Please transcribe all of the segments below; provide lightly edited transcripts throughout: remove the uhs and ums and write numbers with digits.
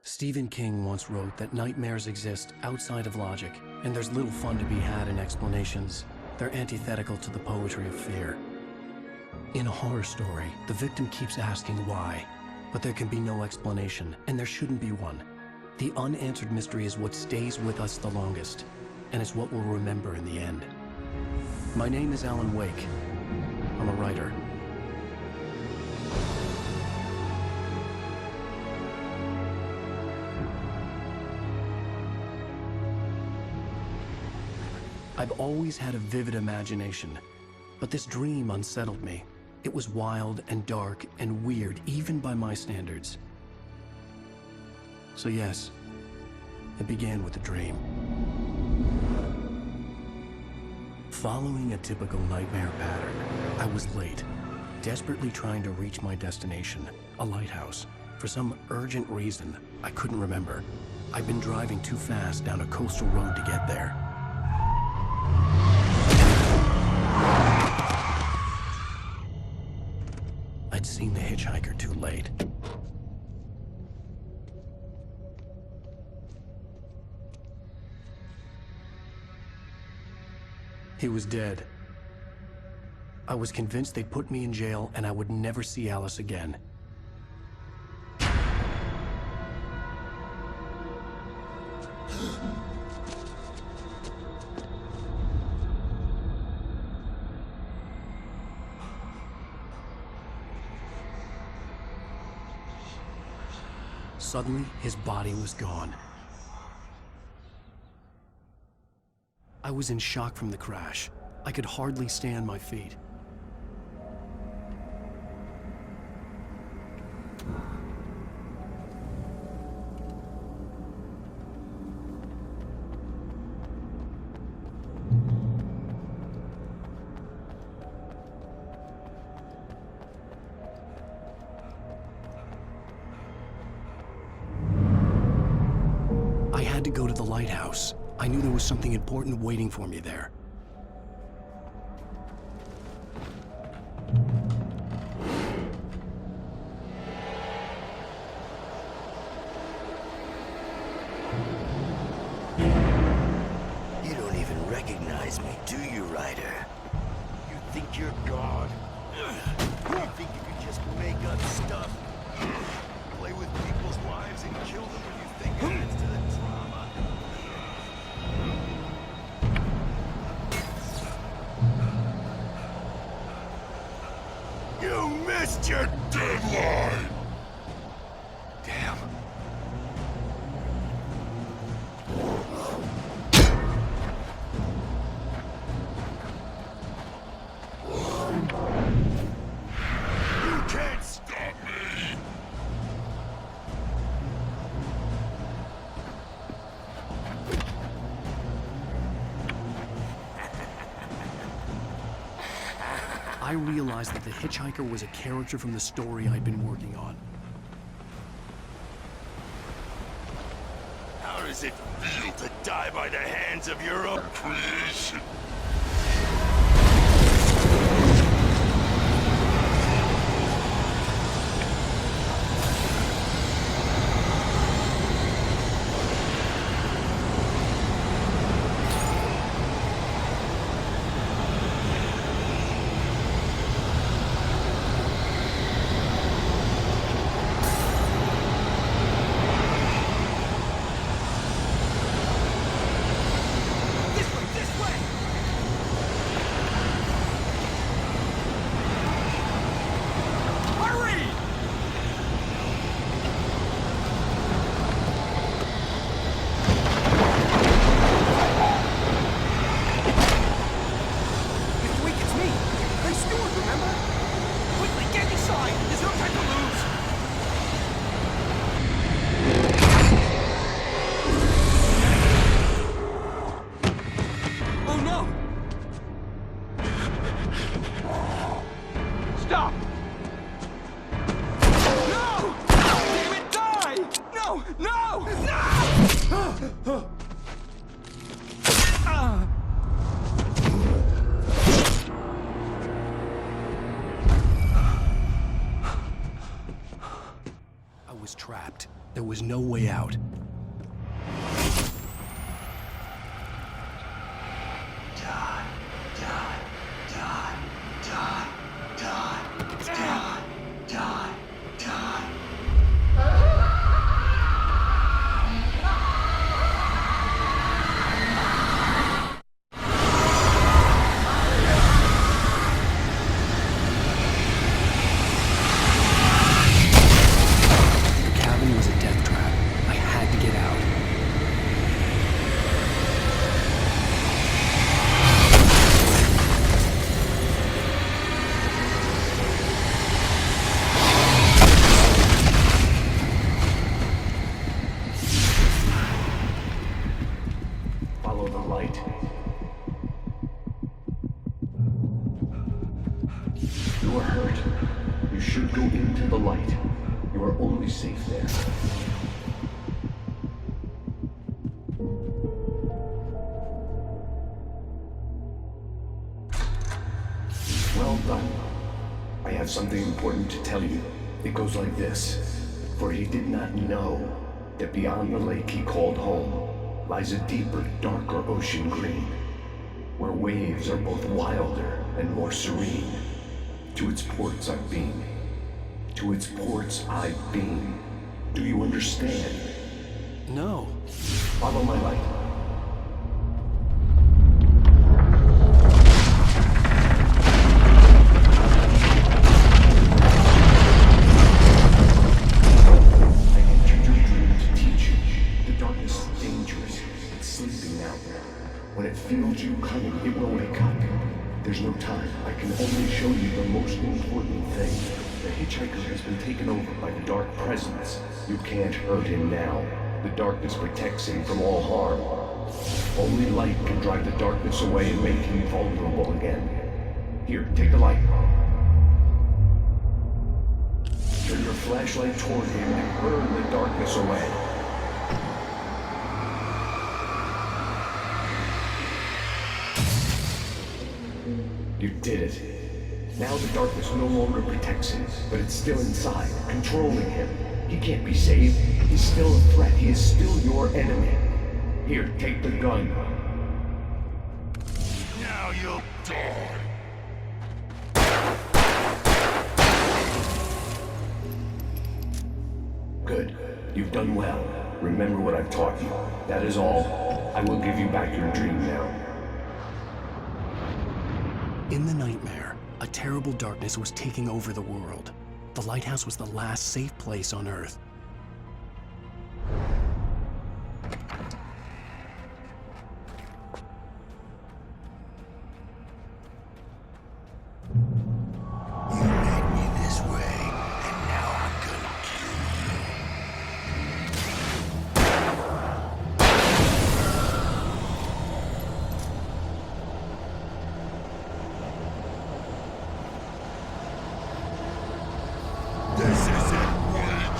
Stephen King once wrote that nightmares exist outside of logic, and there's little fun to be had in explanations. They're antithetical to the poetry of fear. In a horror story, the victim keeps asking why, but there can be no explanation, and there shouldn't be one. The unanswered mystery is what stays with us the longest, and it's what we'll remember in the end. My name is Alan Wake. I'm a writer. I've always had a vivid imagination, but this dream unsettled me. It was wild and dark and weird, even by my standards. So yes, it began with a dream. Following a typical nightmare pattern, I was late, desperately trying to reach my destination, a lighthouse. For some urgent reason, I couldn't remember. I'd been driving too fast down a coastal road to get there. I'd seen the hitchhiker too late. He was dead. I was convinced they'd put me in jail and I would never see Alice again. Suddenly, his body was gone. I was in shock from the crash. I could hardly stay on my feet. I had to go to the lighthouse. I knew there was something important waiting for me there. You don't even recognize me, do you, Ryder? You think you're God? You think you can just make up stuff? Play with people's lives and kill them when you think it adds to the drama? You missed your deadline! Damn. You can't stop me! I realized that the hitchhiker was a character from the story I'd been working on. How does it feel to die by the hands of your own creation? Stop! No! Damn it, die! No! No! No! I was trapped, There was no way out. The cabin was a death trap. I had to get out. Follow the light. You are hurt. You should go into the light. You are only safe there. Well done. I have something important to tell you. It goes like this. For he did not know that beyond the lake he called home lies a deeper, darker ocean green, where waves are both wilder and more serene. To its ports I've been. To its ports I've been. Do you understand? No. Follow my light. I entered your dream to teach you. The darkness is dangerous. It's sleeping now. When it feels you coming, it will wake up. There's no time. I can only show you the most important thing. The hitchhiker has been taken over by the dark presence. You can't hurt him now. The darkness protects him from all harm. Only light can drive the darkness away and make him vulnerable again. Here, take the light. Turn your flashlight toward him and burn the darkness away. You did it. Now the darkness no longer protects him, but it's still inside, controlling him. He can't be saved. He's still a threat. He is still your enemy. Here, take the gun. Now you'll die. Good. You've done well. Remember what I've taught you. That is all. I will give you back your dream now. In the nightmare, a terrible darkness was taking over the world. The lighthouse was the last safe place on Earth. You made me this way, and now I'm gonna kill you. This isn't weak.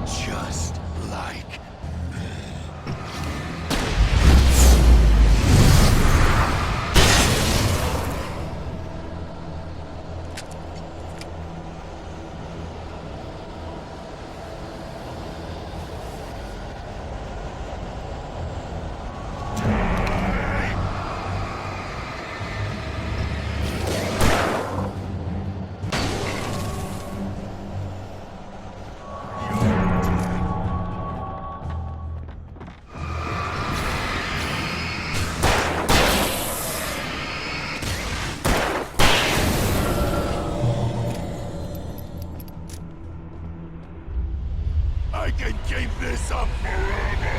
Just like I can keep this up forever.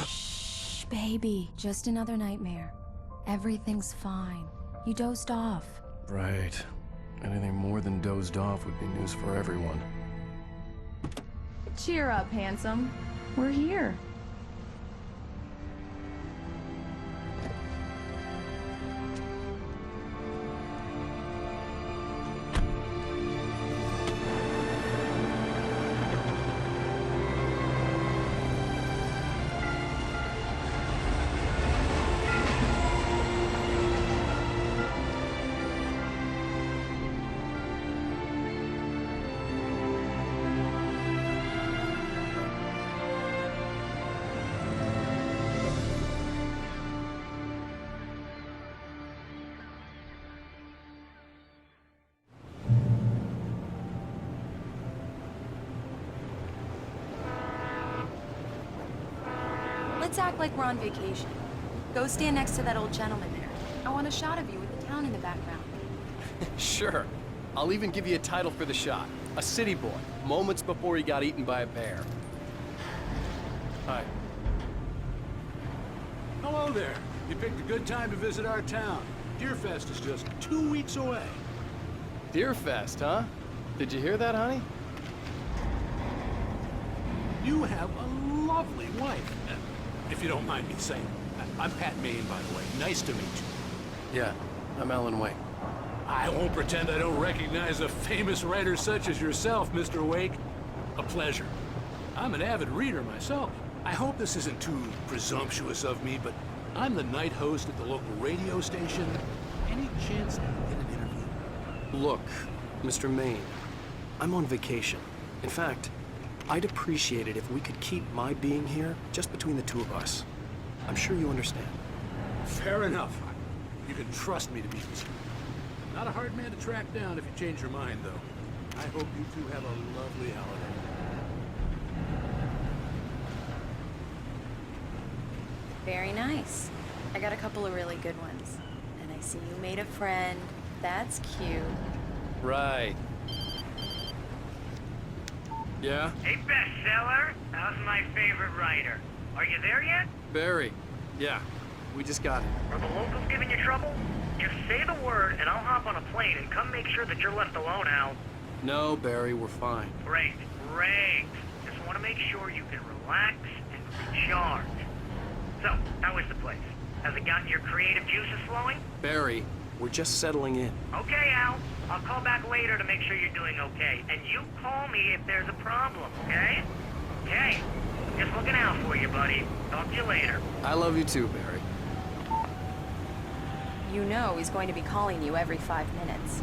Shh, baby. Just another nightmare. Everything's fine. You dozed off. Right. Anything more than dozed off would be news for everyone. Cheer up, handsome. We're here. Let's act like we're on vacation. Go stand next to that old gentleman there. I want a shot of you with the town in the background. Sure. I'll even give you a title for the shot. A city boy, moments before he got eaten by a bear. Hi. Hello there. You picked a good time to visit our town. Deerfest is just 2 weeks away. Deerfest, huh? Did you hear that, honey? You have a lovely wife. If you don't mind me saying. I'm Pat Maine, by the way. Nice to meet you. Yeah, I'm Alan Wake. I won't pretend I don't recognize a famous writer such as yourself, Mr. Wake. A pleasure. I'm an avid reader myself. I hope this isn't too presumptuous of me, but I'm the night host at the local radio station. Any chance I can get an interview? Look, Mr. Maine, I'm on vacation. In fact, I'd appreciate it if we could keep my being here just between the two of us. I'm sure you understand. Fair enough. You can trust me to be concerned. Not a hard man to track down if you change your mind, though. I hope you two have a lovely holiday. Very nice. I got a couple of really good ones. And I see you made a friend. That's cute. Right. Yeah? Hey, bestseller. How's my favorite writer? Are you there yet? Barry. Yeah, we just got it. Are the locals giving you trouble? Just say the word and I'll hop on a plane and come make sure that you're left alone, Al. No, Barry, we're fine. Great, great. Just want to make sure you can relax and recharge. So, how is the place? Has it gotten your creative juices flowing? Barry, we're just settling in. Okay, Al. I'll call back later to make sure you're doing okay. And you call me if there's a problem, okay? Okay. Just looking out for you, buddy. Talk to you later. I love you too, Barry. You know he's going to be calling you every 5 minutes.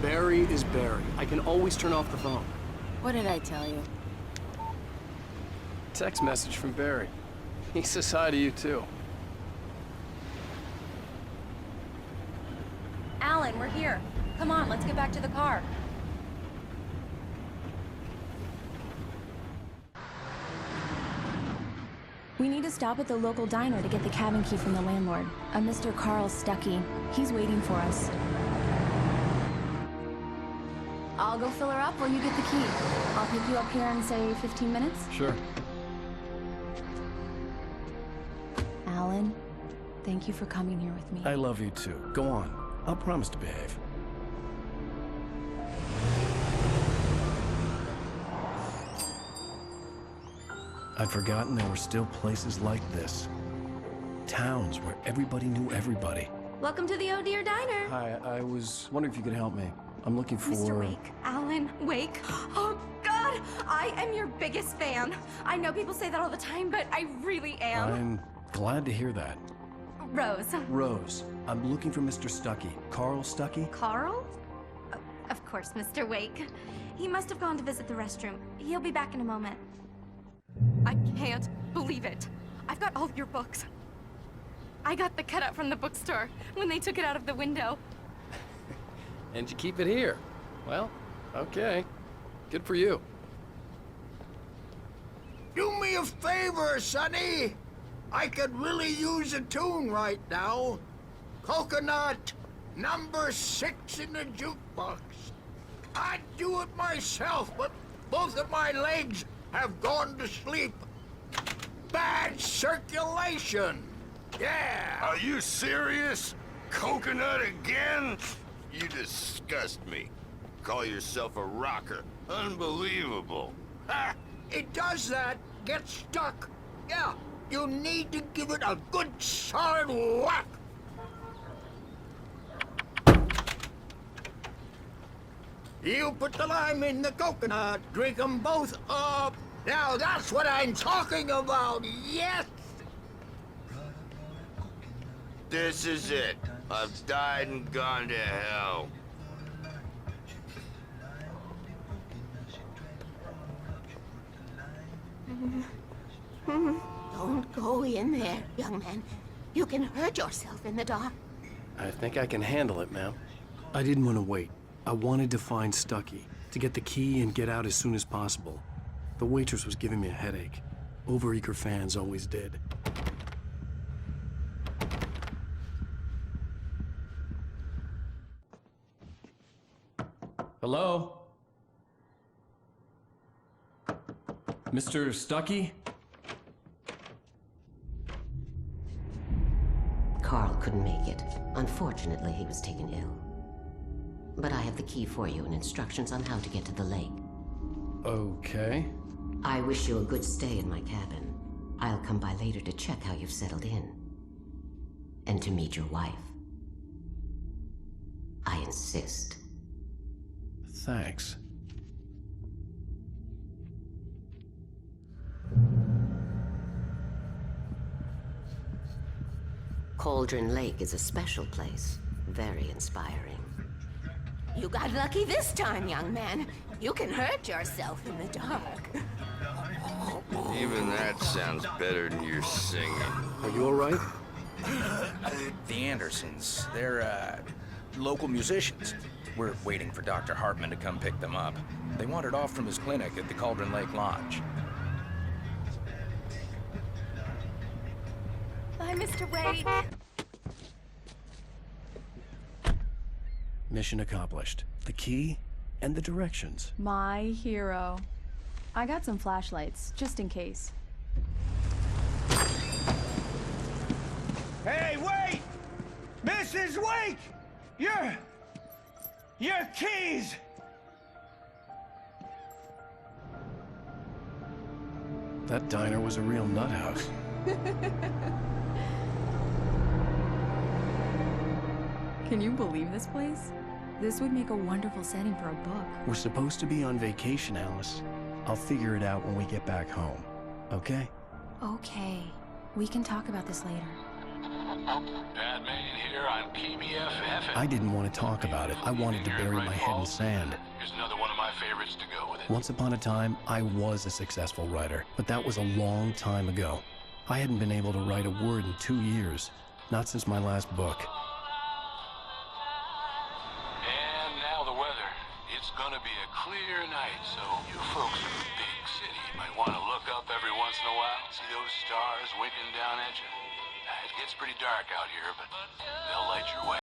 Barry is Barry. I can always turn off the phone. What did I tell you? Text message from Barry. He says hi to you too. Alan, we're here. Come on, let's get back to the car. We need to stop at the local diner to get the cabin key from the landlord, a Mr. Carl Stuckey. He's waiting for us. I'll go fill her up while you get the key. I'll pick you up here in, say, 15 minutes? Sure. Alan, thank you for coming here with me. I love you too. Go on. I'll promise to behave. I'd forgotten there were still places like this. Towns where everybody knew everybody. Welcome to the Oh Dear Diner. Hi, I was wondering if you could help me. I'm looking for... Mr. Wake. Alan Wake. Oh, God! I am your biggest fan. I know people say that all the time, but I really am. I'm glad to hear that. Rose. Rose, I'm looking for Mr. Stuckey. Carl Stuckey? Carl? Oh, of course, Mr. Wake. He must have gone to visit the restroom. He'll be back in a moment. I can't believe it. I've got all of your books. I got the cutout from the bookstore when they took it out of the window. And you keep it here. Well, okay. Good for you. Do me a favor, Sonny. I could really use a tune right now. Coconut, number 6 in the jukebox. I'd do it myself, but both of my legs have gone to sleep. bad circulation. Yeah. Are you serious? Coconut again? You disgust me. Call yourself a rocker. Unbelievable. Ha! It does that. Get stuck. Yeah, you need to give it a good solid whack. You put the lime in the coconut, drink them both up. Now that's what I'm talking about, yes! This is it. I've died and gone to hell. Don't go in there, young man. You can hurt yourself in the dark. I think I can handle it, ma'am. I didn't want to wait. I wanted to find Stucky, to get the key and get out as soon as possible. The waitress was giving me a headache. Overeager fans always did. Hello? Mr. Stucky? Carl couldn't make it. Unfortunately, he was taken ill. But I have the key for you and instructions on how to get to the lake. Okay. I wish you a good stay in my cabin. I'll come by later to check how you've settled in. And to meet your wife. I insist. Thanks. Cauldron Lake is a special place. Very inspiring. You got lucky this time, young man. You can hurt yourself in the dark. Even that sounds better than your singing. Are you all right? The Andersons. They're, local musicians. We're waiting for Dr. Hartman to come pick them up. They wandered off from his clinic at the Cauldron Lake Lodge. Bye, Mr. Wake. Mission accomplished. The key and the directions. My hero. I got some flashlights, just in case. Hey, wait! Mrs. Wake! Your keys! That diner was a real nut house. Can you believe this place? This would make a wonderful setting for a book. We're supposed to be on vacation, Alice. I'll figure it out when we get back home. Okay? Okay. We can talk about this later. Batman here on PBFF. I didn't want to talk about it. I wanted to bury my head in sand. Here's another one of my favorites to go with it. Once upon a time, I was a successful writer, but that was a long time ago. I hadn't been able to write a word in 2 years. Not since my last book. And now the weather. It's gonna be a clear night, so you folks in the big city might want to look up every once in a while. See those stars winking down at you? It gets pretty dark out here, but they'll light your way.